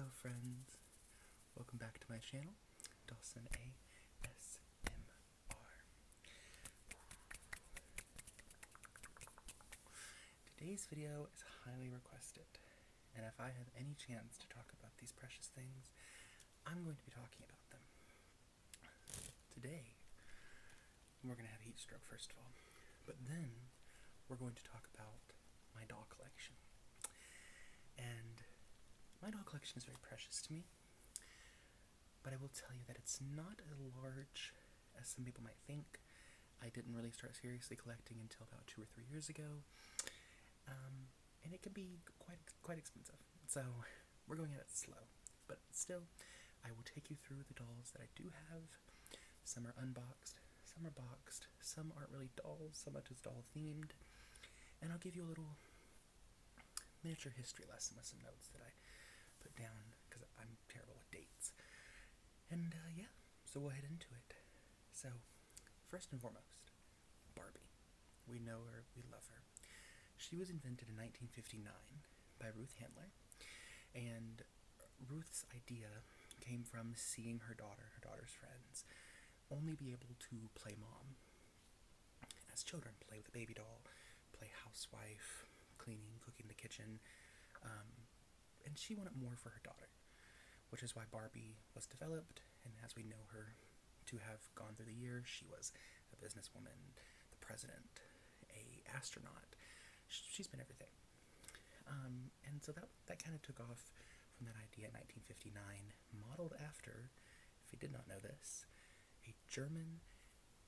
Hello friends, welcome back to my channel, Dawson ASMR. Today's video is highly requested, and if I have any chance to talk about these precious things, I'm going to be talking about them. Today, we're going to have heat stroke first of all, but then we're going to talk about my doll collection. And my doll collection is very precious to me, but I will tell you that it's not as large as some people might think. I didn't really start seriously collecting until about 2 or 3 years ago, and it can be quite expensive. So we're going at it slow, but still, I will take you through the dolls that I do have. Some are unboxed, some are boxed, some aren't really dolls, some are just doll themed, and I'll give you a little miniature history lesson with some notes that I put down because I'm terrible with dates. And yeah, so we'll head into it. So first and foremost, Barbie. We know her, we love her. She was invented in 1959 by Ruth Handler, and Ruth's idea came from seeing her daughter's friends only be able to play mom as children, play with a baby doll, play housewife, cleaning, cooking the kitchen, and she wanted more for her daughter, which is why Barbie was developed. And as we know her to have gone through the years, she was a businesswoman, the president, a astronaut. She's been everything. And so that kind of took off from that idea in 1959, modeled after, if you did not know this, a German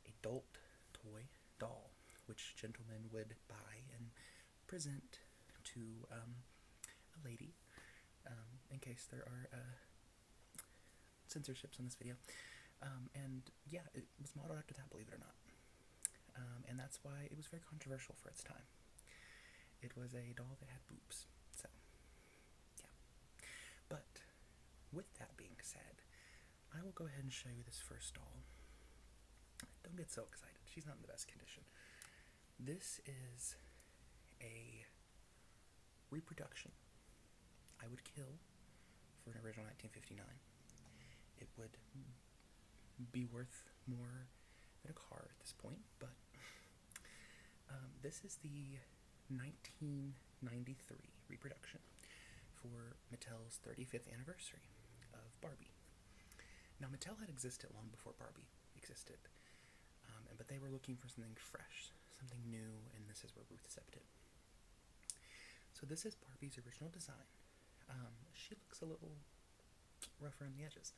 adult toy doll, which gentlemen would buy and present to a lady, in case there are censorships on this video. And yeah, it was modeled after that, believe it or not. And that's why it was very controversial for its time. It was a doll that had boobs, so yeah. But with that being said, I will go ahead and show you this first doll. Don't get so excited, she's not in the best condition. This is a reproduction I would kill for an original 1959. It would be worth more than a car at this point, but this is the 1993 reproduction for Mattel's 35th anniversary of Barbie. Now, Mattel had existed long before Barbie existed, but they were looking for something fresh, something new, and this is where Ruth stepped in. So this is Barbie's original design. She looks a little rough around the edges.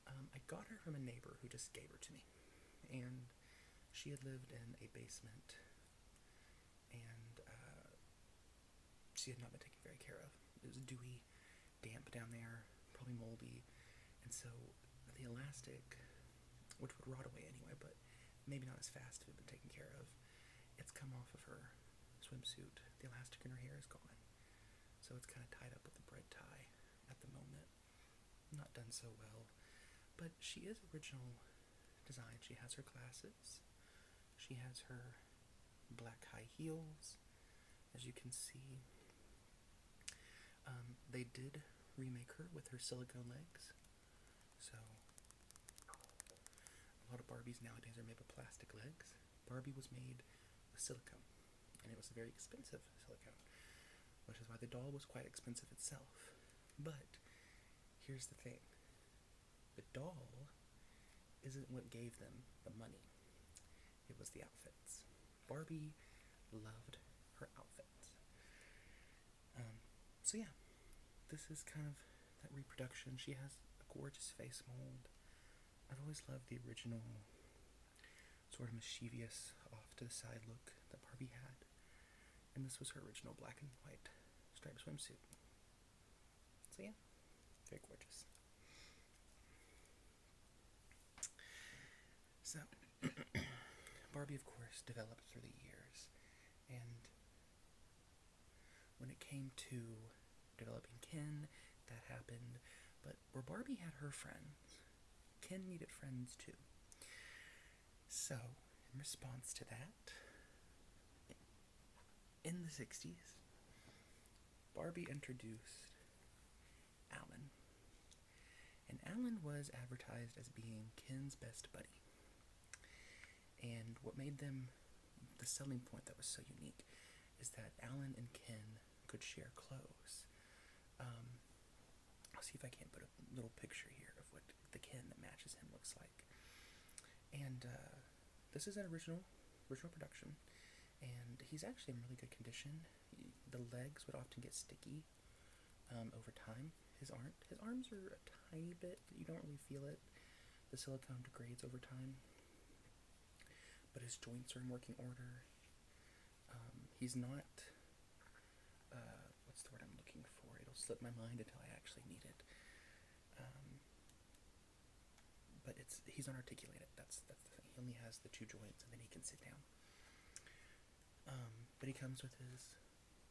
I got her from a neighbor who just gave her to me, and she had lived in a basement, and she had not been taken very care of. It was dewy, damp down there, probably moldy, and so the elastic, which would rot away anyway, but maybe not as fast if it had been taken care of, it's come off of her swimsuit. The elastic in her hair is gone, so it's kind of tied up with a bread tie at the moment. Not done so well, but she is original design. She has her glasses, she has her black high heels, as you can see. They did remake her with her silicone legs, so a lot of Barbies nowadays are made with plastic legs. Barbie was made with silicone, and it was a very expensive silicone, which is why the doll was quite expensive itself. But here's the thing. The doll isn't what gave them the money. It was the outfits. Barbie loved her outfits. So yeah, this is kind of that reproduction. She has a gorgeous face mold. I've always loved the original sort of mischievous, off to the side look that Barbie had. And this was her original black and white striped swimsuit. So yeah, very gorgeous. So, Barbie, of course, developed through the years, and when it came to developing Ken, that happened, but where Barbie had her friends, Ken needed friends too. So, in response to that, in the 60s, Barbie introduced Allan, Allan was advertised as being Ken's best buddy. And what made them the selling point that was so unique is that Allan and Ken could share clothes. I'll see if I can't put a little picture here of what the Ken that matches him looks like. And this is an original production, and he's actually in really good condition. The legs would often get sticky over time. His aren't. His arms are a tiny bit, but you don't really feel it. The silicone degrades over time, but his joints are in working order. He's not, what's the word I'm looking for? It'll slip my mind until I actually need it. But he's unarticulated. That's the thing. He only has the 2 joints, and then he can sit down. But he comes with his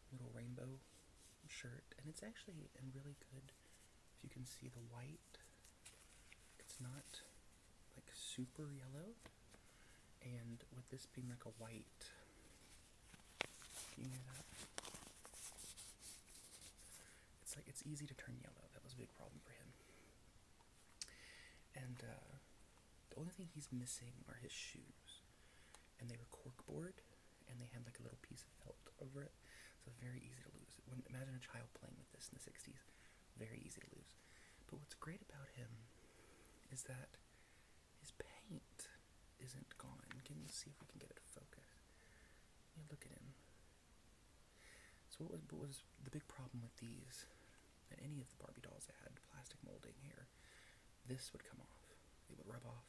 little rainbow shirt, and it's actually in really good, if you can see the white, it's not like super yellow, and with this being like a white, can you hear that? It's like, it's easy to turn yellow. That was a big problem for him. And the only thing he's missing are his shoes, and they were corkboard, and they had like a little piece of felt over it, so very easy to lose. Imagine a child playing with this in the 60s. Very easy to lose. But what's great about him is that his paint isn't gone. Can you see if we can get it to focus? Yeah, look at him. So what was the big problem with these, and any of the Barbie dolls that had plastic molding here? This would come off. It would rub off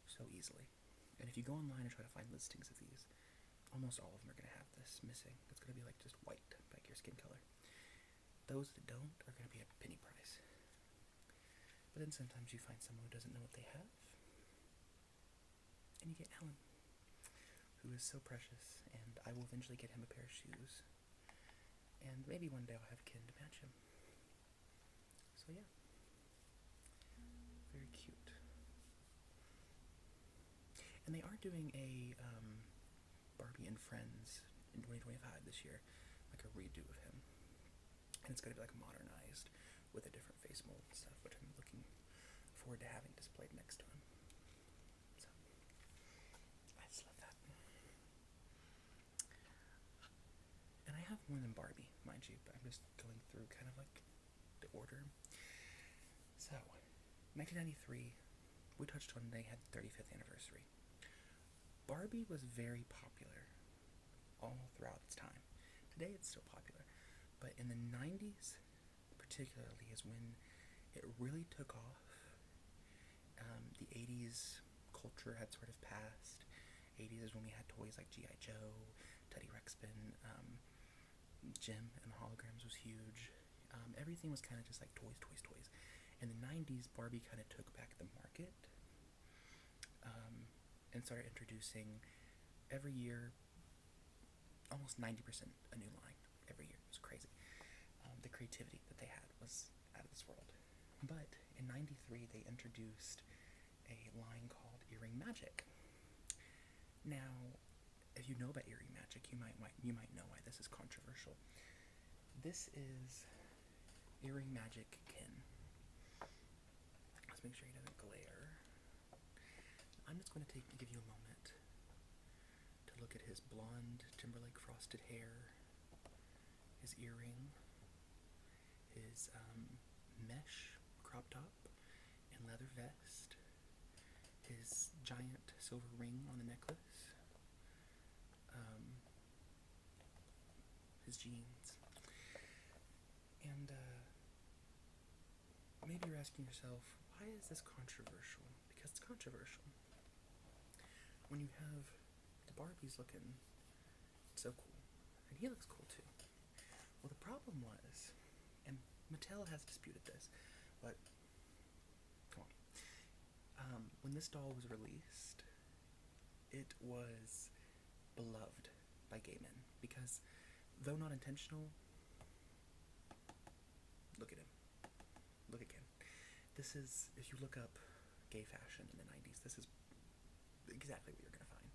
so easily. And if you go online and try to find listings of these, almost all of them are going to have this missing. It's going to be like just white, like your skin color. Those that don't are going to be a penny price. But then sometimes you find someone who doesn't know what they have, and you get Allan, who is so precious, and I will eventually get him a pair of shoes, and maybe one day I'll have Ken to match him. So yeah, very cute. And they are doing a Barbie and Friends in 2025 this year, like a redo of him, and it's going to be like modernized with a different face mold and stuff, which I'm looking forward to having displayed next to him. So I just love that. And I have more than Barbie, mind you, but I'm just going through kind of like the order. So 1993, we touched on they had 35th anniversary. Barbie was very popular all throughout its time. Today it's still popular, but in the 90s particularly is when it really took off. The 80s culture had sort of passed. 80s is when we had toys like G.I. Joe, Teddy Ruxpin, Jim and the holograms was huge. Everything was kind of just like toys. In the 90s, Barbie kind of took back the market, and started introducing every year almost 90% a new line every year. It was crazy. The creativity that they had was out of this world. But in 93, they introduced a line called 𝐬𝐭𝐚𝐲. Now, if you know about 𝐬𝐭𝐚𝐲, you might know why this is controversial. This is 𝐬𝐭𝐚𝐲 Ken. Let's make sure he doesn't glare. I'm just going to give you a moment to look at his blonde Timberlake frosted hair, his earring, his mesh crop top and leather vest, his giant silver ring on the necklace, his jeans. And maybe you're asking yourself, why is this controversial? Because it's controversial. When you have the Barbies looking so cool, and he looks cool too. Well, the problem was, and Mattel has disputed this, but come on. When this doll was released, it was beloved by gay men because, though not intentional, look at him. Look again. This is, if you look up gay fashion in the 90s, this is exactly what you're going to find.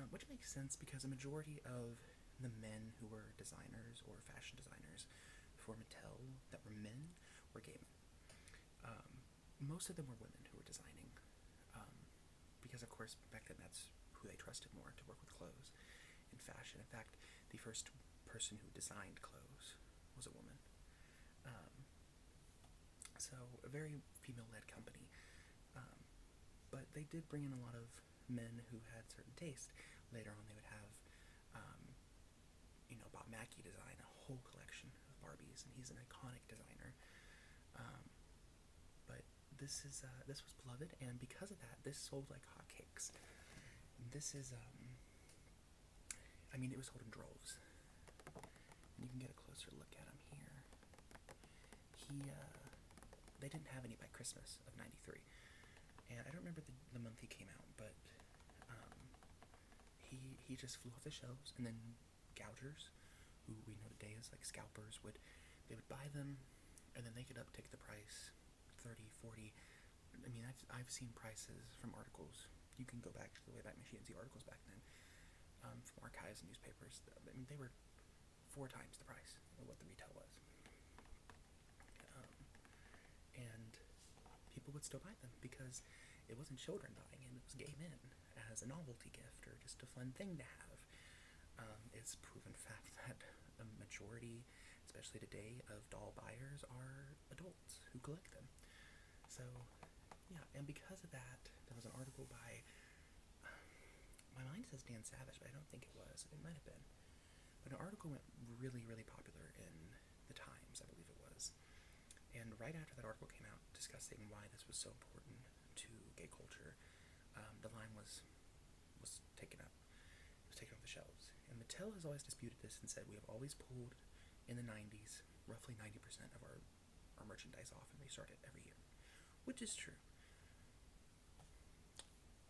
Which makes sense because a majority of the men who were designers or fashion designers for Mattel that were men were gay men. most of them were women who were designing, because of course back then that's who they trusted more to work with clothes in fashion. In fact, the first person who designed clothes was a woman. So a very female-led company. But they did bring in a lot of men who had certain taste. Later on they would have, Bob Mackie design a whole collection of Barbies, and he's an iconic designer. But this was beloved, and because of that, this sold like hotcakes. This is, it was sold in droves. And you can get a closer look at him here. They didn't have any by Christmas of '93. And I don't remember the month he came out, but he just flew off the shelves, and then gougers, who we know today as like scalpers, would buy them, and then they could uptick the price 30, 40. I mean, I've seen prices from articles. You can go back to the Wayback Machine and see articles back then, from archives and newspapers. I mean, they were 4 times the price of what the retail was. And people would still buy them because it wasn't children buying them, it was gay men as a novelty gift or just a fun thing to have. It's proven fact that a majority, especially today, of doll buyers are adults who collect them. So, yeah, and because of that, there was an article by, my mind says Dan Savage, but I don't think it was. It might have been. But an article went really, really popular in the Times, I believe it was. And right after that article came out discussing why this was so important to gay culture, the line was taken up. It was taken off the shelves. And Mattel has always disputed this and said we have always pulled in the 90s roughly 90% of our merchandise off and restart it every year, which is true.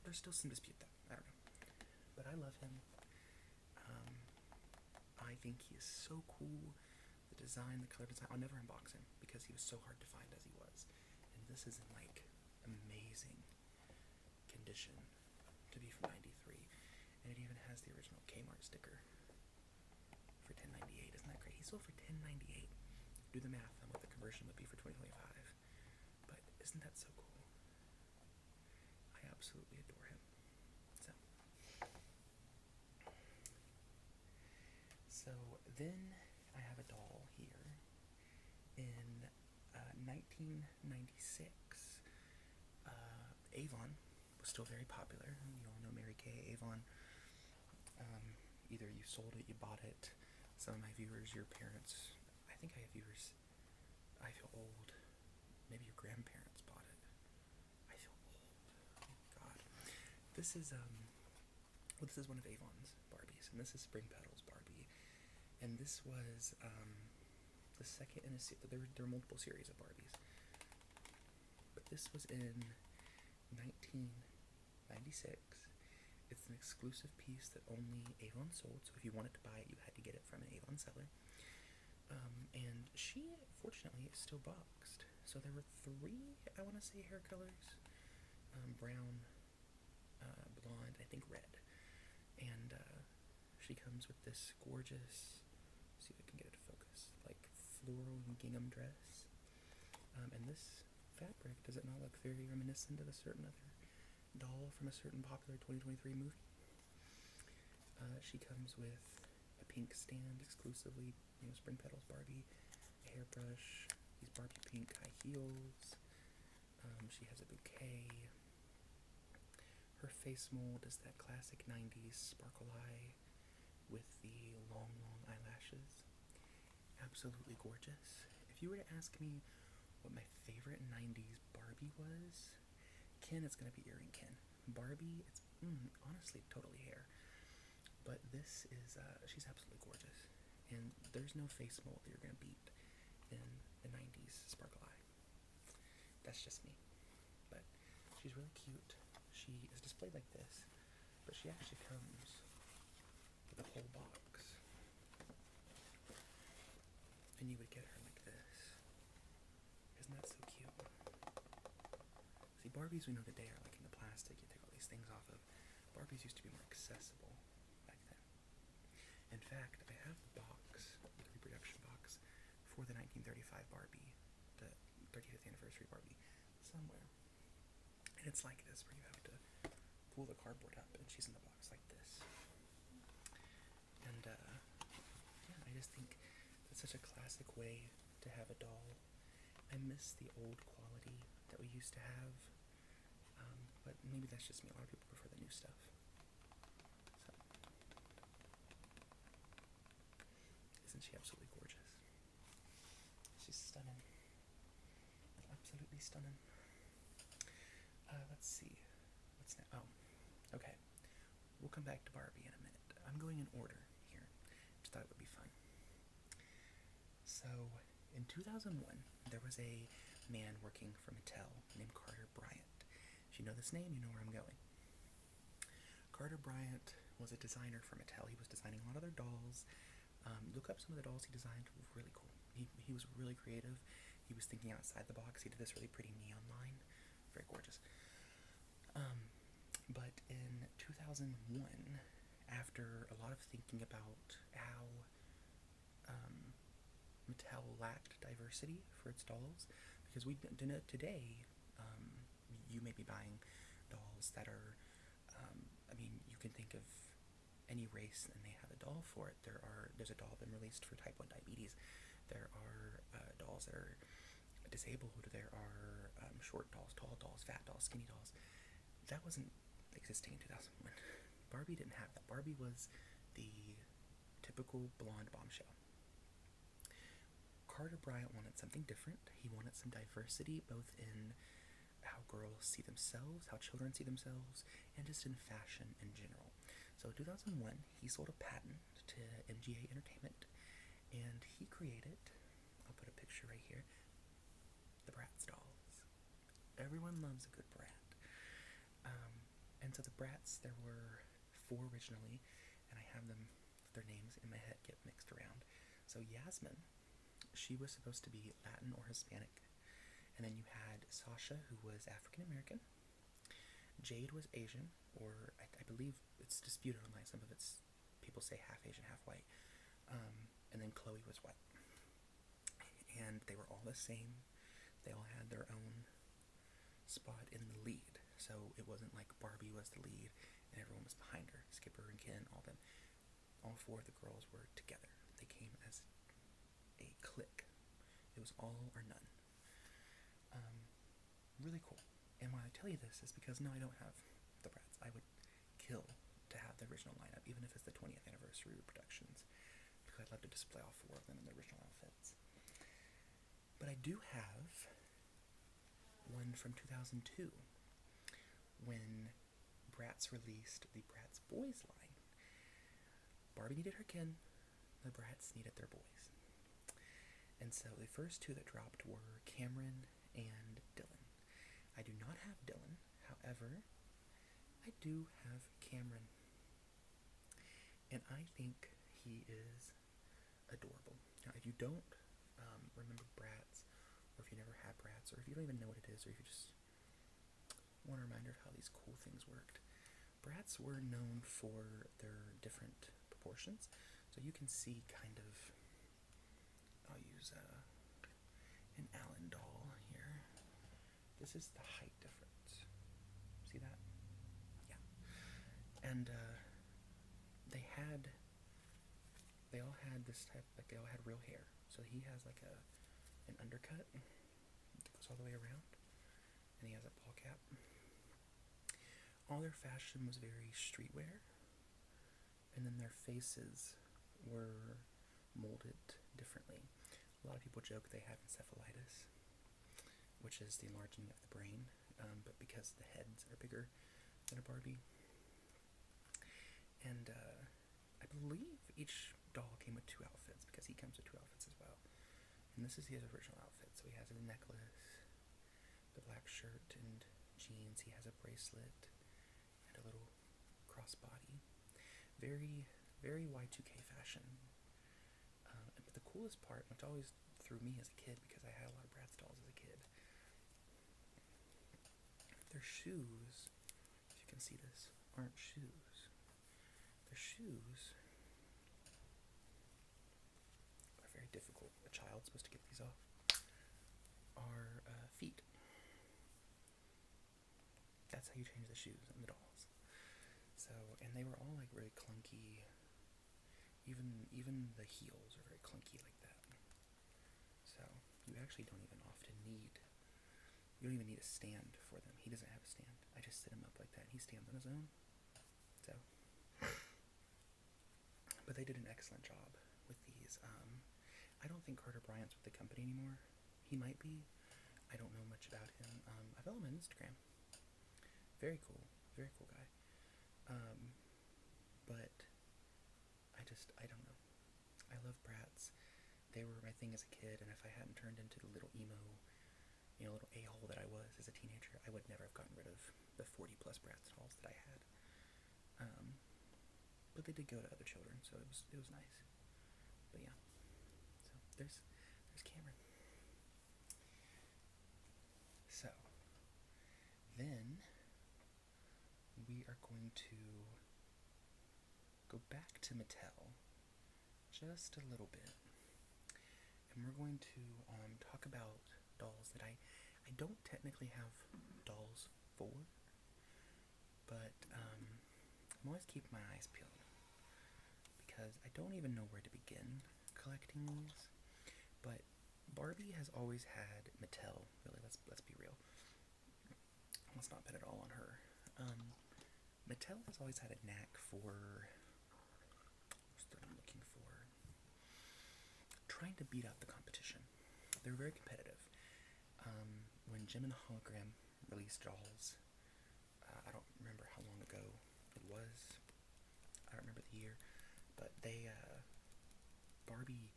There's still some dispute though. I don't know. But I love him. I think he is so cool. The design, the color design, I'll never unbox him because he was so hard to find as he was. And this is in like amazing condition to be from '93. And it even has the original Kmart sticker for $10.98. Isn't that great? He sold for $10.98. Do the math on what the conversion would be for 2025. But isn't that so cool? I absolutely adore him. So then I have a doll here. In 1996, Avon was still very popular. You all know Mary Kay, Avon. Either you sold it, you bought it. Some of my viewers, your parents, I think I have viewers, I feel old. Maybe your grandparents bought it. I feel old. Oh God. This is one of Avon's Barbies, and this is Spring Petals Barbie. And this was the second in a series. There were multiple series of Barbies, but this was in 1996. It's an exclusive piece that only Avon sold, so if you wanted to buy it, you had to get it from an Avon seller. And she, fortunately, is still boxed. So there were 3, I want to say, hair colors. Brown, blonde, I think red. And she comes with this gorgeous, see if I can get it to focus, like floral gingham dress. And this fabric, does it not look very reminiscent of a certain other doll from a certain popular 2023 movie? She comes with a pink stand exclusively, Spring Petals Barbie, a hairbrush, these Barbie pink high heels. She has a bouquet. Her face mold is that classic 90s sparkle eye with the long, long eyelashes. Absolutely gorgeous. If you were to ask me what my favorite 90s Barbie was, Ken, it's going to be 𝐬𝐭𝐚𝐲. Barbie, it's honestly totally hair. But this is, she's absolutely gorgeous. And there's no face mold that you're going to beat in the 90s sparkle eye. That's just me. But she's really cute. She is displayed like this, but she actually comes with a whole box. And you would get her like this. Isn't that so cute? See, Barbies we know today are like in the plastic, you take all these things off of. Barbies used to be more accessible back then. In fact, I have the box, the reproduction box, for the 1935 Barbie, the 35th anniversary Barbie. This somewhere. And it's like this, where you have to pull the cardboard up, and she's in the box like this. And, yeah, I just think that's such a classic way to have a doll. I miss the old quality that we used to have, but maybe that's just me. A lot of people prefer the new stuff. So, isn't she absolutely gorgeous? She's stunning. Absolutely stunning. Let's see. What's next? Oh, okay. We'll come back to Barbie in a minute. I'm going in order here. Just thought it would be fun. So, in 2001, there was a man working for Mattel named Carter Bryant. If you know this name, you know where I'm going. Carter Bryant was a designer for Mattel. He was designing a lot of their dolls. Look up some of the dolls he designed. Really cool. He was really creative. He was thinking outside the box. He did this really pretty neon line. Very gorgeous. But in 2001, after a lot of thinking about how Mattel lacked diversity for its dolls, because today you may be buying dolls that are, I mean, you can think of any race and they have a doll for it. There's a doll been released for type 1 diabetes. There are dolls that are disabled. There are short dolls, tall dolls, fat dolls, skinny dolls. That wasn't existing in 2001. Barbie didn't have that. Barbie was the typical blonde bombshell. Carter Bryant wanted something different. He wanted some diversity, both in how girls see themselves, how children see themselves, and just in fashion in general. So in 2001, he sold a patent to MGA Entertainment, and he created, I'll put a picture right here, the Bratz dolls. Everyone loves a good Brat. And so the Bratz, there were 4 originally, and I have them, their names in my head get mixed around. So Yasmin, she was supposed to be Latin or Hispanic. And then you had Sasha, who was African American. Jade was Asian, or I believe it's disputed online. Some of it's, people say half Asian, half white. And then Chloe was white. And they were all the same. They all had their own spot in the lead. So it wasn't like Barbie was the lead and everyone was behind her. Skipper and Ken, all them. All 4 of the girls were together. They came as a clique. It was all or none. Really cool. And why I tell you this is because, no, I don't have the Bratz. I would kill to have the original lineup, even if it's the 20th anniversary reproductions, because I'd love to display all 4 of them in their original outfits. But I do have one from 2002, when Bratz released the Bratz Boys line. Barbie needed her Ken, the Bratz needed their boys. And so the first 2 that dropped were Cameron and Dylan. I do not have Dylan, however, I do have Cameron. And I think he is adorable. Now, if you don't remember Bratz, or if you never had Bratz, or if you don't even know what it is, or if you just want a reminder of how these cool things worked, Bratz were known for their different proportions. So you can see kind of, I'll use an Allan doll here. This is the height difference. See that? Yeah. And they all had this type, like they all had real hair. So he has like an undercut that goes all the way around, and he has a ball cap. All their fashion was very streetwear, and then their faces were molded differently. A lot of people joke they have encephalitis, which is the enlarging of the brain, but because the heads are bigger than a Barbie. And I believe each doll came with 2 outfits, because he comes with 2 outfits as well. And this is his original outfit. So he has a necklace, the black shirt and jeans. He has a bracelet and a little crossbody. Very, very Y2K fashion. But the coolest part, which always threw me as a kid, because I had a lot of Bratz dolls as a kid, their shoes, if you can see this, aren't shoes. Their shoes are very difficult. A child's supposed to get these off. Are feet. that's how you change the shoes on the dolls. So, and they were all like really clunky. Even the heels are very clunky like that. So you actually don't even need a stand for them. He doesn't have a stand. I just sit him up like that and he stands on his own. So, but they did an excellent job with these. I don't think Carter Bryant's with the company anymore. He might be. I don't know much about him. I follow him on Instagram. Very cool guy. But I don't know. I love Bratz. They were my thing as a kid, and if I hadn't turned into the little emo, little a-hole that I was as a teenager, I would never have gotten rid of the 40 plus Bratz dolls that I had. But they did go to other children, so it was nice. But yeah, so there's Cameron. So then we are going to go back to Mattel just a little bit, and we're going to talk about dolls that I don't technically have dolls for, but I'm always keeping my eyes peeled because I don't even know where to begin collecting these. But Barbie has always had Mattel. Really, let's be real. Let's not put it all on her. Mattel has always had a knack for what's that I'm looking for? Trying to beat out the competition. They're very competitive. When Jem and the Hologram released dolls, I don't remember how long ago it was. I don't remember the year, but Barbie,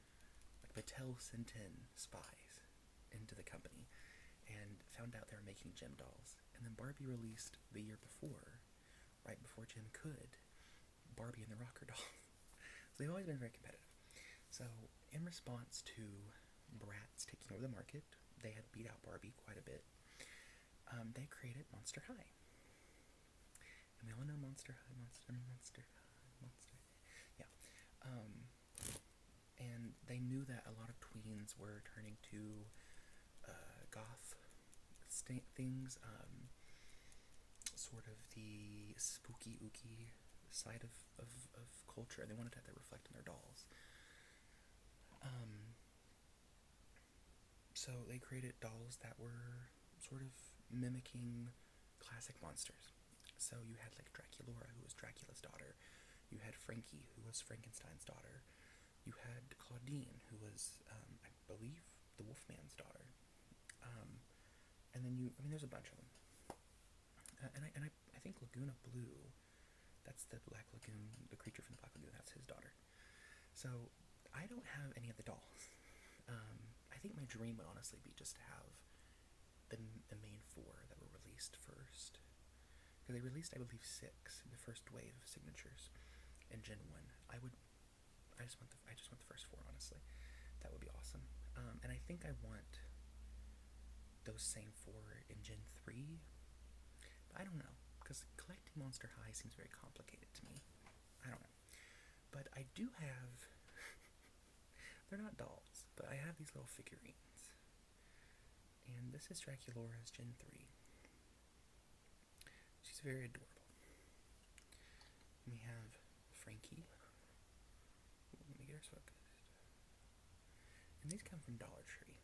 Mattel sent in spies into the company and found out they were making Jem dolls. And then Barbie released the year before, right before Jem could, Barbie and the Rocker dolls. So they've always been very competitive. So in response to Bratz taking over the market, they had beat out Barbie quite a bit. They created Monster High. And we all know Monster High. Yeah. And they knew that a lot of tweens were turning to goth things, sort of the spooky ooky side of culture. They wanted to have that reflect in their dolls. So they created dolls that were sort of mimicking classic monsters. So you had like Draculaura, who was Dracula's daughter. You had Frankie, who was Frankenstein's daughter. You had Claudine, who was, I believe, the Wolfman's daughter. And then there's a bunch of them. And I think Laguna Blue, that's the Black Lagoon, the creature from the Black Lagoon, that's his daughter. So I don't have any of the dolls. I think my dream would honestly be just to have the main four that were released first. Because they released, I believe, 6 in the first wave of signatures in Gen 1. I just want the first 4, honestly. That would be awesome. And I think I want those same 4 in Gen 3. But I don't know, because collecting Monster High seems very complicated to me. I don't know. But I do have... They're not dolls, but I have these little figurines. And this is Draculaura's Gen 3. She's very adorable. And we have Frankie. Let me get her focused. And these come from Dollar Tree.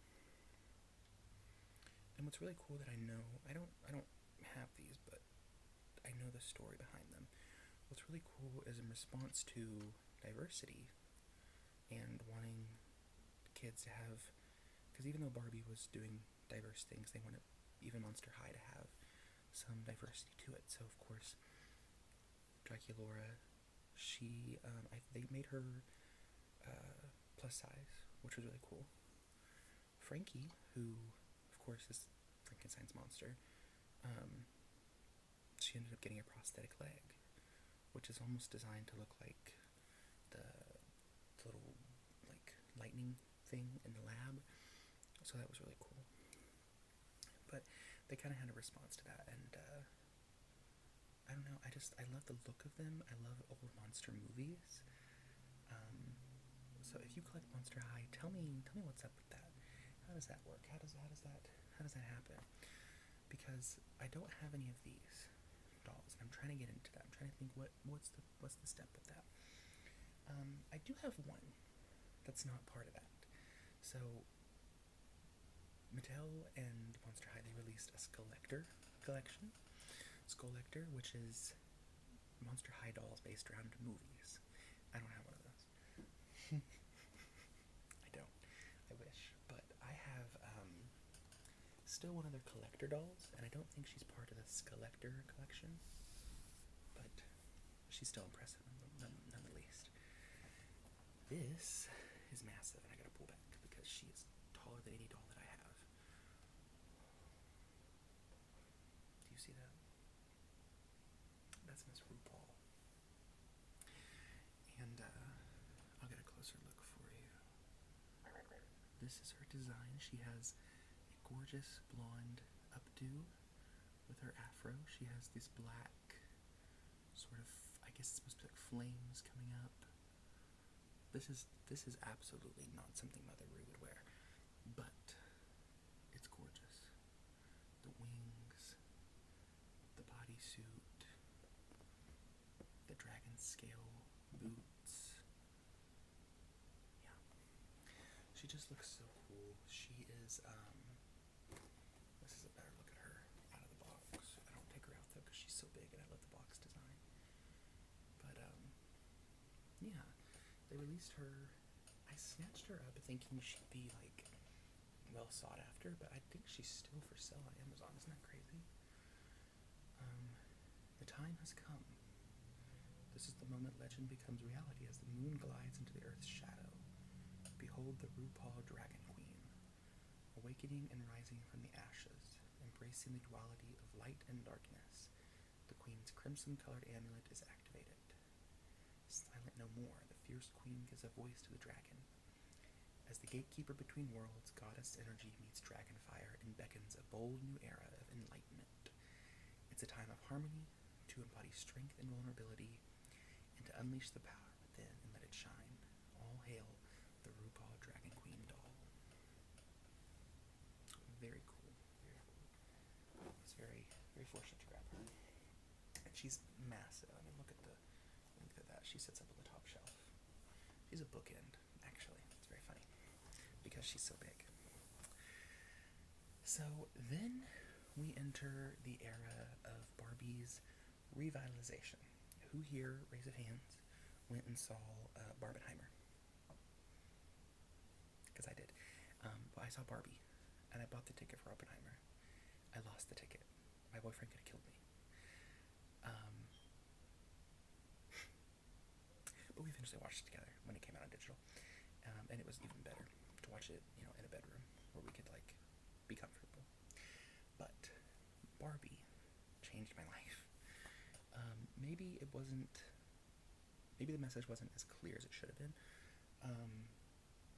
And what's really cool that I know, I don't have these, but I know the story behind them. What's really cool is in response to diversity and wanting kids to have, because even though Barbie was doing diverse things, they wanted even Monster High to have some diversity to it. So of course, Draculaura, they made her plus size, which was really cool. Frankie, who of course is Frankenstein's monster, she ended up getting a prosthetic leg, which is almost designed to look like the little like lightning thing in the lab. So that was really cool. But they kind of had a response to that, and I don't know, I love the look of them. I love old monster movies. So if you collect Monster High, tell me what's up with that. How does that work? How does that happen? because I don't have any of these dolls, and I'm trying to get into that. I'm trying to think what's the step with that. I do have one that's not part of that. So Mattel and Monster High, they released a Skulllector collection. Skulllector, which is Monster High dolls based around movies. I don't have one of those. I don't. I wish. But I have still one of their collector dolls, and I don't think she's part of the Skulllector collection. But she's still impressive, none the least. This is massive, and I gotta pull back because she is taller than any doll that I have. Do you see that? That's Miss RuPaul. And I'll get a closer look for you. This is her design. She has a gorgeous blonde updo with her afro. She has this black sort of, I guess it's supposed to be like flames coming up. This is absolutely not something Mother Rue would wear, but it's gorgeous. The wings, the bodysuit, the dragon scale boots. Yeah. She just looks so cool. She is, this is a better look at her out of the box. I don't take her out though because she's so big and I love the box design. But, yeah. They released her. I snatched her up thinking she'd be like well sought after, but I think she's still for sale on Amazon. Isn't that crazy? The time has come. This is the moment legend becomes reality as the moon glides into the earth's shadow. Behold the RuPaul Dragon Queen, awakening and rising from the ashes, embracing the duality of light and darkness. The queen's crimson-colored amulet is activated. Silent no more, the fierce queen gives a voice to the dragon. As the gatekeeper between worlds, goddess energy meets dragon fire and beckons a bold new era of enlightenment. It's a time of harmony, to embody strength and vulnerability, and to unleash the power within and let it shine. All hail the RuPaul Dragon Queen doll. Very cool, very cool. I was very, very fortunate to grab her. And she's massive. I mean, look at that. She sits up on the top shelf. She's a bookend, actually. It's very funny because she's so big. So then we enter the era of Barbie's revitalization. Who here, raise of hands, went and saw Barbenheimer? Because I did. Well, I saw Barbie, and I bought the ticket for Oppenheimer. I lost the ticket. My boyfriend could have killed me. But we eventually watched it together when it came out on digital, and it was even better to watch it, in a bedroom where we could be comfortable. But Barbie changed my life. Maybe the message wasn't as clear as it should have been,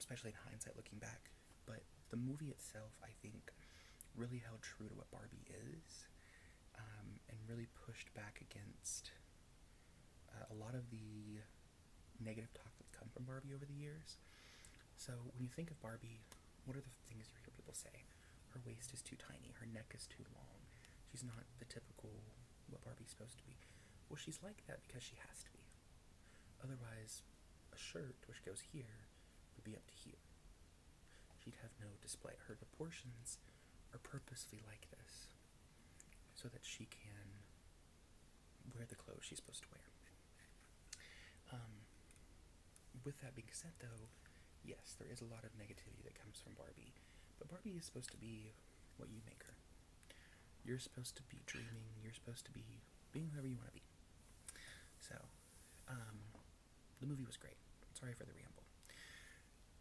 especially in hindsight looking back. But the movie itself, I think, really held true to what Barbie is, and really pushed back against a lot of the negative talk that's come from Barbie over the years. So when you think of Barbie, what are the things you hear people say? Her waist is too tiny, her neck is too long, she's not the typical what Barbie's supposed to be. Well, she's like that because she has to be. Otherwise, a shirt, which goes here, would be up to here. She'd have no display. Her proportions are purposely like this so that she can wear the clothes she's supposed to wear. With that being said, though, yes, there is a lot of negativity that comes from Barbie, but Barbie is supposed to be what you make her. You're supposed to be dreaming, you're supposed to be being whoever you want to be. So, the movie was great. Sorry for the ramble.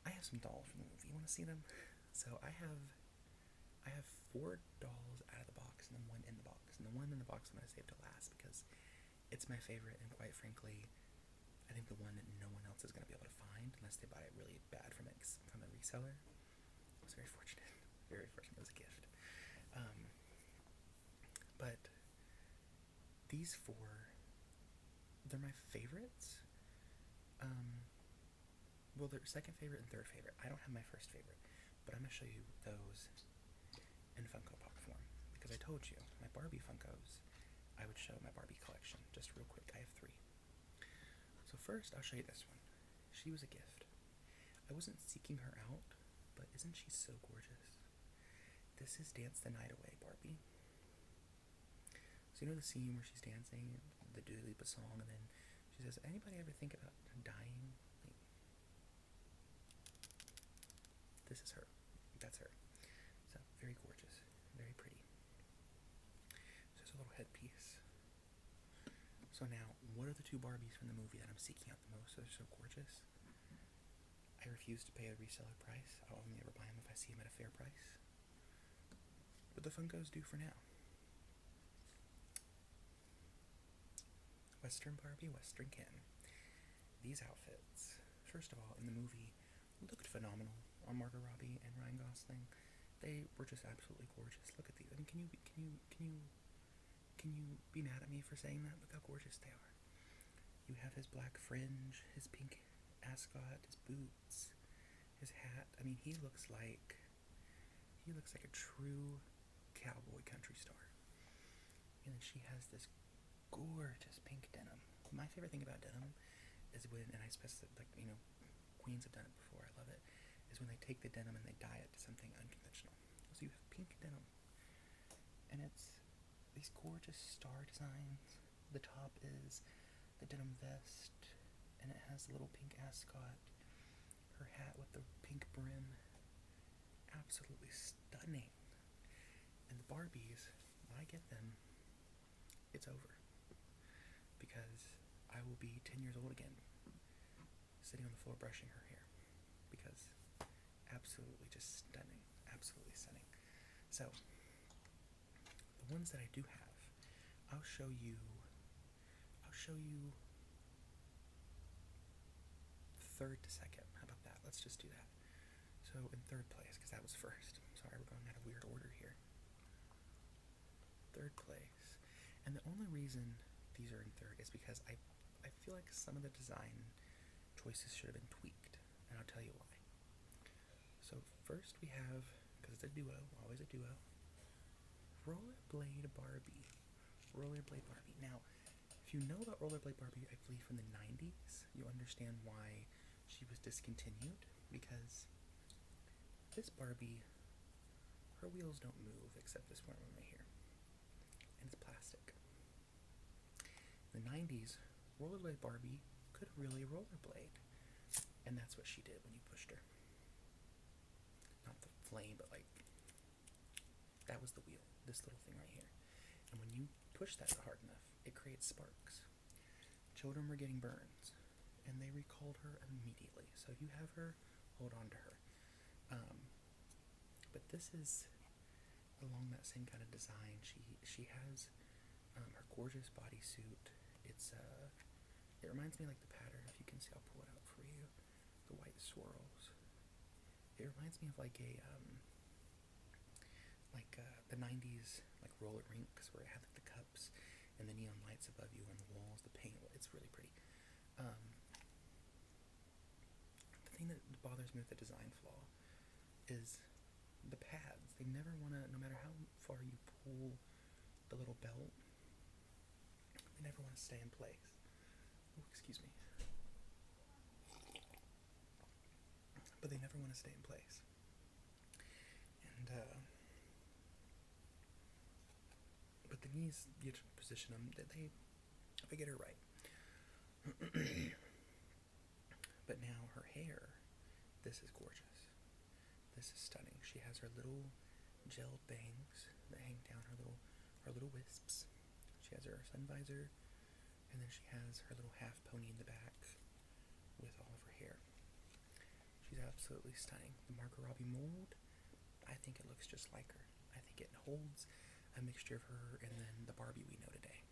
I have some dolls from the movie. You want to see them? So I have 4 dolls out of the box and then 1 in the box. And the 1 in the box I'm going to save to last because it's my favorite, and quite frankly, I think the one that no one else is going to be able to find unless they buy it really bad from a reseller. I was very fortunate. Very fortunate. It was a gift. But these 4, they're my favorites. Well, they're second favorite and third favorite. I don't have my first favorite, but I'm going to show you those in Funko Pop form because I told you, my Barbie Funkos, I would show my Barbie collection, just real quick. I have 3. So first, I'll show you this one. She was a gift. I wasn't seeking her out, but isn't she so gorgeous? This is Dance the Night Away Barbie. So you know the scene where she's dancing, the Dua Lipa song, and then she says, anybody ever think about dying? Like, this is her. That's her. So, very gorgeous. Very pretty. So there's a little headpiece. So now, what are the 2 Barbies from the movie that I'm seeking out the most? They're so gorgeous. I refuse to pay a reseller price. I'll only ever buy them if I see them at a fair price. But the Funkos do for now. Western Barbie, Western Ken. These outfits, first of all, in the movie, looked phenomenal on Margot Robbie and Ryan Gosling. They were just absolutely gorgeous. Look at these. I mean, can you be mad at me for saying that? Look how gorgeous they are. You have his black fringe, his pink ascot, his boots, his hat. I mean, he looks like a true cowboy country star. And then she has this gorgeous pink denim. My favorite thing about denim is when, and I especially, like, you know, queens have done it before, I love it, is when they take the denim and they dye it to something unconventional. So you have pink denim, and it's these gorgeous star designs. The top is the denim vest, and it has a little pink ascot. Her hat with the pink brim, absolutely stunning. And the Barbies, when I get them, it's over. Because I will be 10 years old again, sitting on the floor brushing her hair. Because absolutely just stunning. Absolutely stunning. So, the ones that I do have, I'll show you third to second. How about that? Let's just do that. So, in third place, because that was first. Sorry, we're going out of weird order here. Third place. And the only reason these are in third is because I feel like some of the design choices should have been tweaked, and I'll tell you why. So first we have, because it's a duo, always a duo, Rollerblade Barbie. Rollerblade Barbie. Now, if you know about Rollerblade Barbie, I believe from the 90s, you understand why she was discontinued, because this Barbie, her wheels don't move except this one right here, and it's plastic. In the 90s, Rollerblade Barbie could really rollerblade, and that's what she did when you pushed her. Not the flame, but like, that was the wheel, this little thing right here. And when you push that hard enough, it creates sparks. Children were getting burns, and they recalled her immediately. So if you have her, hold on to her. But this is along that same kind of design. She has her gorgeous bodysuit. It reminds me like the pattern. If you can see, I'll pull it out for you. The white swirls. It reminds me of like the 90s like roller rinks where it had like the cups and the neon lights above you on the walls. The paint. It's really pretty. The thing that bothers me with the design flaw is the pads. They never want to, no matter how far you pull the little belt, they never want to stay in place. Oh, excuse me. But they never want to stay in place. And, but the knees, you position them, if I get her right. But now her hair, this is gorgeous. This is stunning. She has her little gelled bangs that hang down her little wisps. She has her sun visor, and then she has her little half pony in the back with all of her hair. She's absolutely stunning. The Margot Robbie mold, I think it looks just like her. I think it holds a mixture of her and then the Barbie we know today.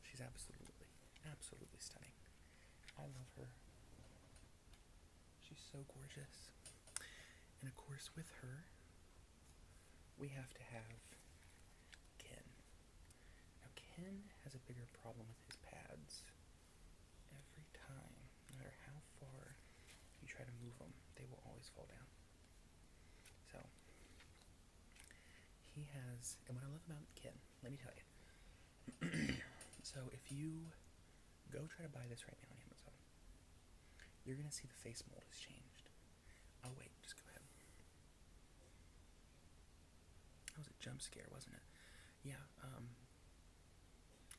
She's absolutely stunning. I love her. She's so gorgeous. And of course, with her, we have to have Ken. Now, Ken has a bigger problem with his pads. Every time, no matter how far you try to move them, they will always fall down. So, he has and what I love about Kin, let me tell you. So if you go try to buy this right now on Amazon, you're gonna see the face mold has changed. Oh wait, just go ahead. That was a jump scare, wasn't it? Yeah,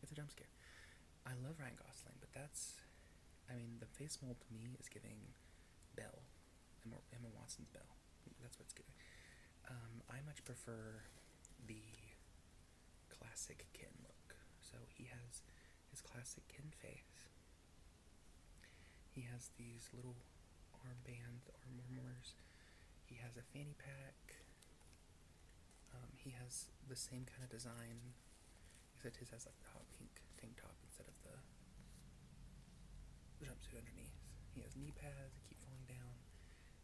it's a jump scare. I love Ryan Gosling, but the face mold to me is giving Belle, Emma Watson's Belle. That's what it's giving. I much prefer the classic Kin look. So he has his classic Kin face. He has these little armband, arm warmers. He has a fanny pack. He has the same kind of design, except his has like the hot pink tank top instead of the jumpsuit underneath. He has knee pads that keep falling down,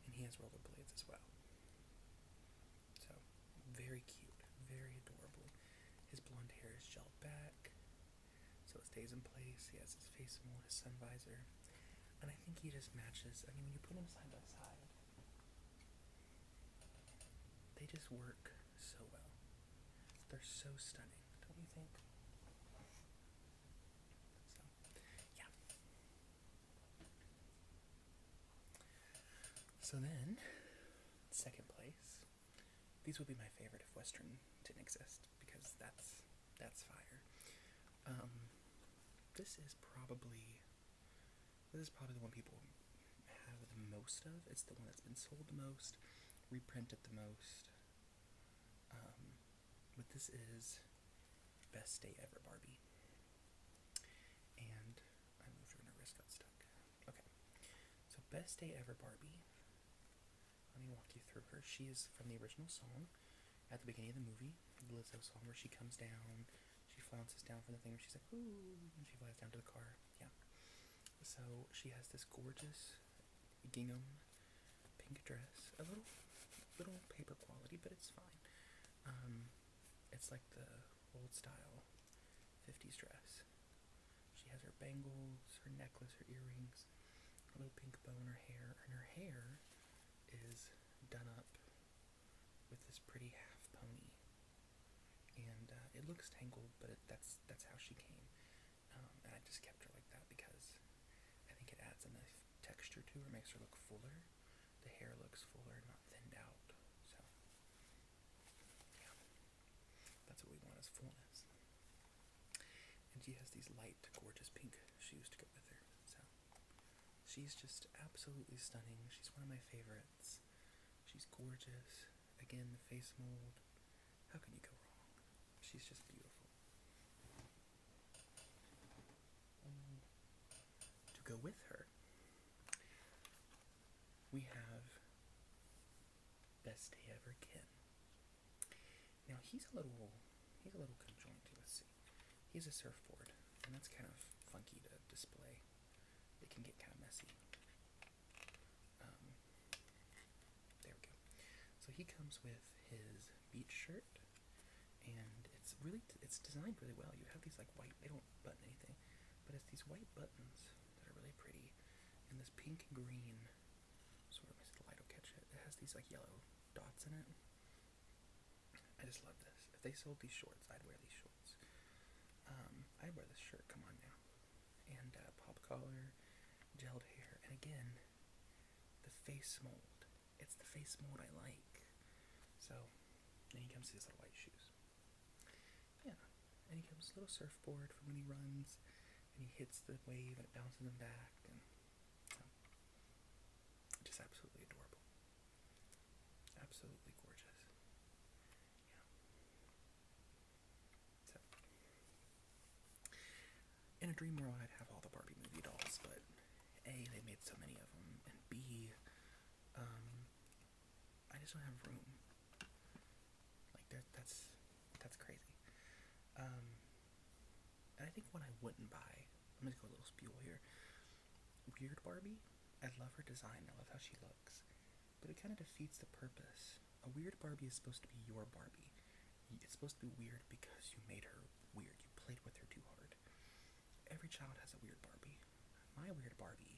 and he has rollerblades as well. So, very cute, very adorable. His blonde hair is gelled back, so it stays in place. He has his face mold, his sun visor, and I think he just matches. I mean, when you put them side by side, they just work so well. They're so stunning, don't you think? So, yeah. So then, second place. These would be my favorite if Western didn't exist, because that's fire. This is probably the one people have the most of. It's the one that's been sold the most, reprinted the most. But this is Best Day Ever Barbie. And I moved her and her wrist got stuck. Okay. So Best Day Ever Barbie. Let me walk you through her. She is from the original song at the beginning of the movie, the Lizzo song where she comes down, she flounces down from the thing where she's like, ooh, and she flies down to the car. Yeah. So she has this gorgeous gingham pink dress. A little paper quality, but it's fine. It's like the old style 50s dress. She has her bangles, her necklace, her earrings, a little pink bow in her hair, and her hair is done up with this pretty half pony. And it looks tangled, but that's how she came. And I just kept her like that because I think it adds a nice texture to her, makes her look fuller. The hair looks fuller, not thinned out. So, yeah. That's what we want, is fullness. And she has these light, gorgeous pink shoes to go with her. So, she's just absolutely stunning. She's one of my favorites. She's gorgeous. Again, the face mold. How can you go wrong? She's just beautiful. And to go with her, we have Best Day Ever Kin. Now he's a little conjoined. Let's see. He's a surfboard, and that's kind of funky to display. It can get kind of messy. There we go. So he comes with his beach shirt, and it's designed really well. You have these like white, they don't button anything, but it's these white buttons that are really pretty, and this pink and green, sort of, the light will catch it. It has these like yellow dots in it. I just love this. If they sold these shorts, I'd wear these shorts. I'd wear this shirt, come on now. And pop collar, gelled hair, and again, the face mold. It's the face mold I like. So, and he comes with his little white shoes. Yeah, and he comes with a little surfboard for when he runs, and he hits the wave and it bounces him back, and so, just absolutely adorable. Absolutely gorgeous. Yeah. So, in a dream world, I'd have all the Barbie movie dolls, but A, they made so many of them, and B, I just don't have room. Like, that's crazy. And I think what I wouldn't buy, I'm gonna go a little spiel here. Weird Barbie, I love her design, I love how she looks, but it kind of defeats the purpose. A weird Barbie is supposed to be your Barbie. It's supposed to be weird because you made her weird. You played with her too hard. Every child has a weird Barbie. My weird Barbie,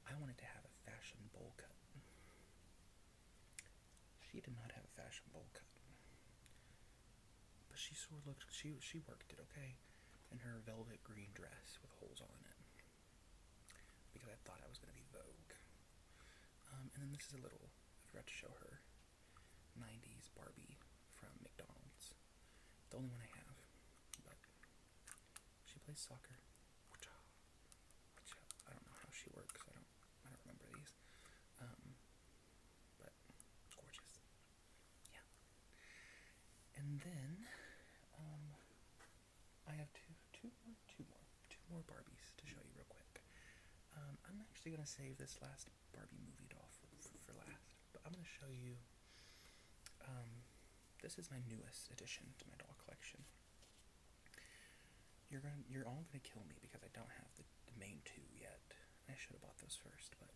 I wanted to have a fashion bowl cut. She did not have a fashion bowl cut. she sort of looked, she worked it, okay, in her velvet green dress with holes all in it, because I thought I was going to be Vogue. And then this is a little, I forgot to show her, 90s Barbie from McDonald's. The only one I have, but she plays soccer. I don't know how she works, I don't remember these, but it's gorgeous. Yeah. And then, I have two more Barbies to show you real quick. I'm actually going to save this last Barbie movie doll for last, but I'm going to show you, this is my newest addition to my doll collection. You're all going to kill me because I don't have the main two yet. I should have bought those first, but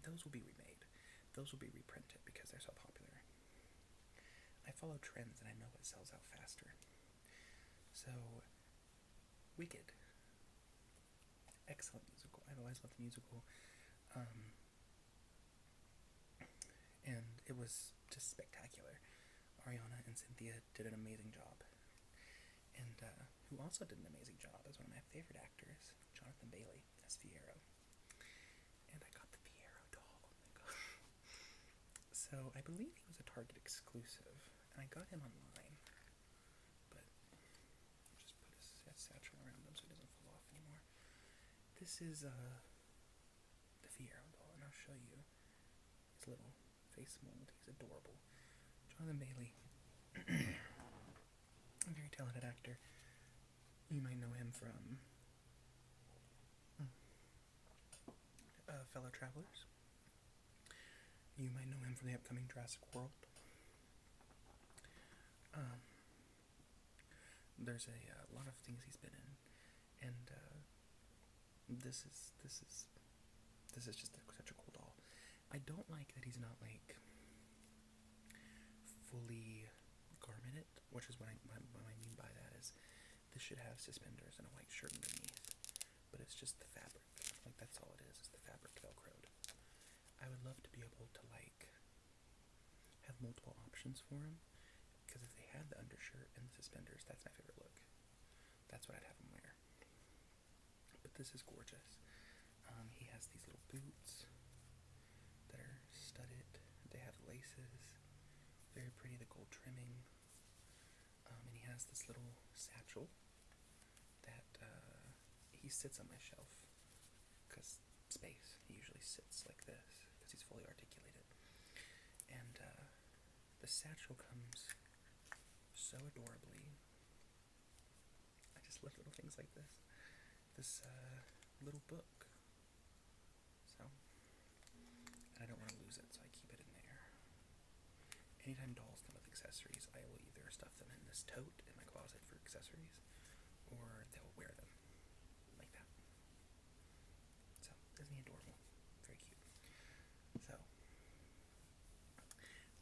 those will be remade. Those will be reprinted because they're so popular. I follow trends and I know what sells out faster. So, Wicked. Excellent musical. I've always loved the musical. And it was just spectacular. Ariana and Cynthia did an amazing job. And who also did an amazing job is one of my favorite actors, Jonathan Bailey, as Fiyero. And I got the Fiyero doll. Oh my god. So I believe he was a Target exclusive, and I got him online. But I'll just put his satchel around him so he doesn't fall off anymore. This is the Fiyero doll, and I'll show you his little face mold. He's adorable. Jonathan Bailey. A very talented actor. You might know him from Fellow Travelers. You might know him from the upcoming Jurassic World. There's a lot of things he's been in, and this is just such a cool doll. I don't like that he's not like fully garmented, which is what I mean by that is this should have suspenders and a white shirt underneath, but it's just the fabric. Like, that's all it is the fabric velcroed. I would love to be able to like have multiple options for him, because if they had the undershirt and the suspenders, that's my favorite look. That's what I'd have him wear. But this is gorgeous. He has these little boots that are studded. They have laces. Very pretty, the gold trimming. And he has this little satchel that he sits on my shelf because space. He usually sits like this because he's fully articulated. And the satchel comes so adorably. I just love little things like this. This little book. So, and I don't want to lose it, so I keep it in there. Anytime dolls come with accessories, I will either stuff them in this tote in my closet for accessories, or they'll wear them like that. So, isn't he adorable? Very cute. So,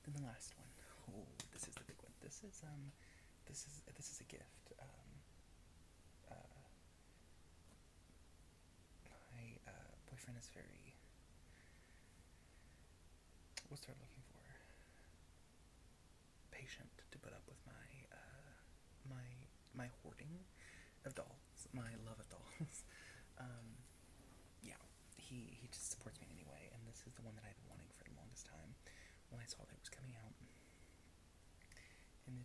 then the last one. Oh, this is the big one. This is a gift. My boyfriend is very, what's the word I'm looking for? Patient to put up with my hoarding of dolls, my love of dolls. Yeah, he just supports me anyway, and this is the one that I've been wanting for the longest time. When I saw that it was coming out, and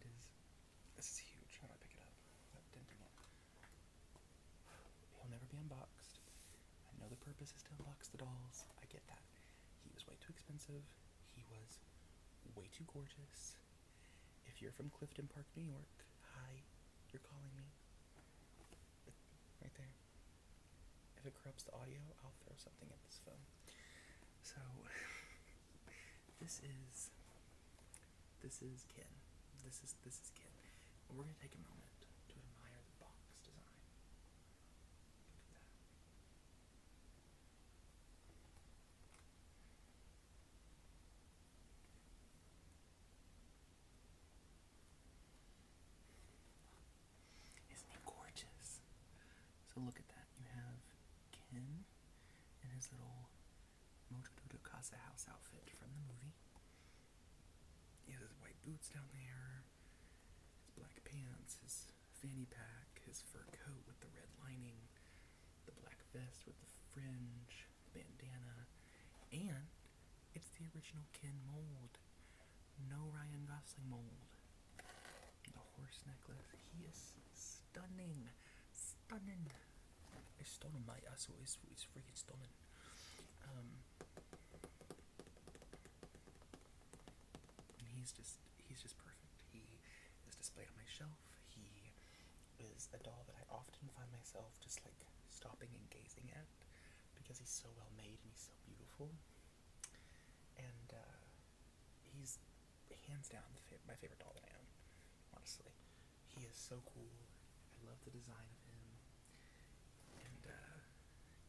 this is huge. How do I pick it up without denting it? He'll never be unboxed. I know the purpose is to unbox the dolls. I get that. He was way too expensive. He was way too gorgeous. If you're from Clifton Park, New York, hi, you're calling me. Right there. If it corrupts the audio, I'll throw something at this phone. So, this is Ken. This is Ken. And we're gonna take a moment to admire the box design. Look at that. Isn't he gorgeous? So look at that. You have Ken in his little Mojododo Casa House outfit from the movie. He has his white boots down there, his vest with the fringe, the bandana, and it's the original Ken mold. No Ryan Gosling mold. The horse necklace. He is stunning. Stunning. I stole him, my ass. It's freaking stunning. And he's just perfect. He is displayed on my shelf. He is a doll that I often find myself just like stopping and gazing at because he's so well made and he's so beautiful. And he's hands down my favorite doll that I own, honestly. He is so cool. I love the design of him. And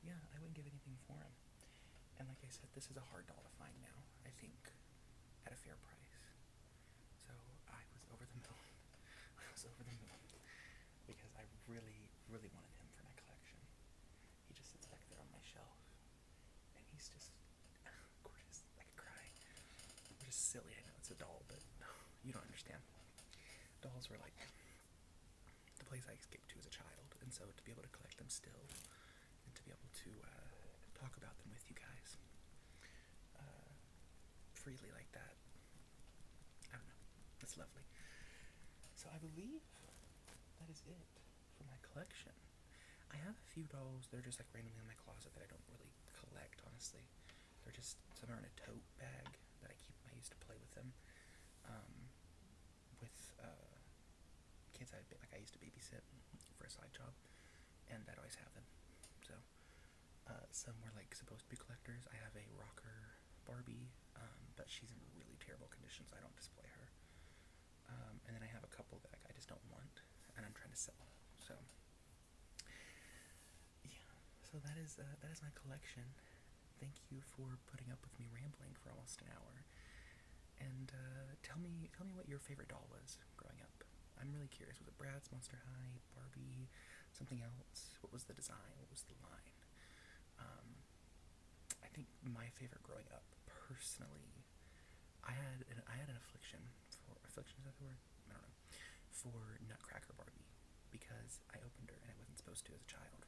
yeah, I wouldn't give anything for him. And like I said, this is a hard doll to find now, I think, at a fair price. So I was over the moon. I was over the moon because I really, really wanted him for my collection. He just sits back there on my shelf, and he's just gorgeous. I could cry. Which is silly, I know it's a doll, but you don't understand. Dolls were like the place I escaped to as a child, and so to be able to collect them still, and to be able to talk about them with you guys freely like that, I don't know, it's lovely. So I believe that is it for my collection. I have a few dolls that are just like randomly in my closet that I don't really collect, honestly. They're just, some are in a tote bag that I keep. I used to play with them with kids I used to babysit for a side job, and I'd always have them. So some were like supposed to be collectors. I have a rocker Barbie, but she's in really terrible condition, so I don't display her. And then I have a couple that I just don't want, and I'm trying to sell. So yeah, so that is my collection. Thank you for putting up with me rambling for almost an hour. And tell me what your favorite doll was growing up. I'm really curious. Was it Bratz, Monster High, Barbie, something else? What was the design? What was the line? I think my favorite growing up, personally, I had an affliction for affliction. Is that the word? I don't know. For Nutcracker Barbie, because I opened her and I wasn't supposed to as a child.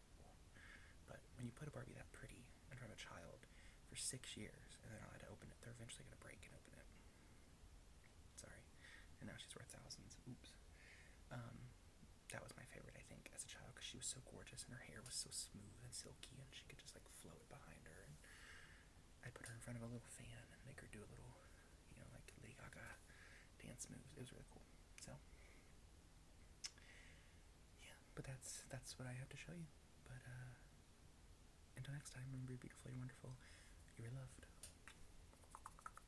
But when you put a Barbie that pretty in front of a child for 6 years and they're not allowed to open it, they're eventually gonna break and open it. Sorry. And now she's worth thousands. Oops. That was my favorite, I think, as a child, because she was so gorgeous and her hair was so smooth and silky and she could just like float behind her. And I'd put her in front of a little fan and make her do a little, like Lady Gaga dance moves. It was really cool. So yeah, but that's what I have to show you. But until next time, remember, you're beautiful, you're wonderful, you're loved.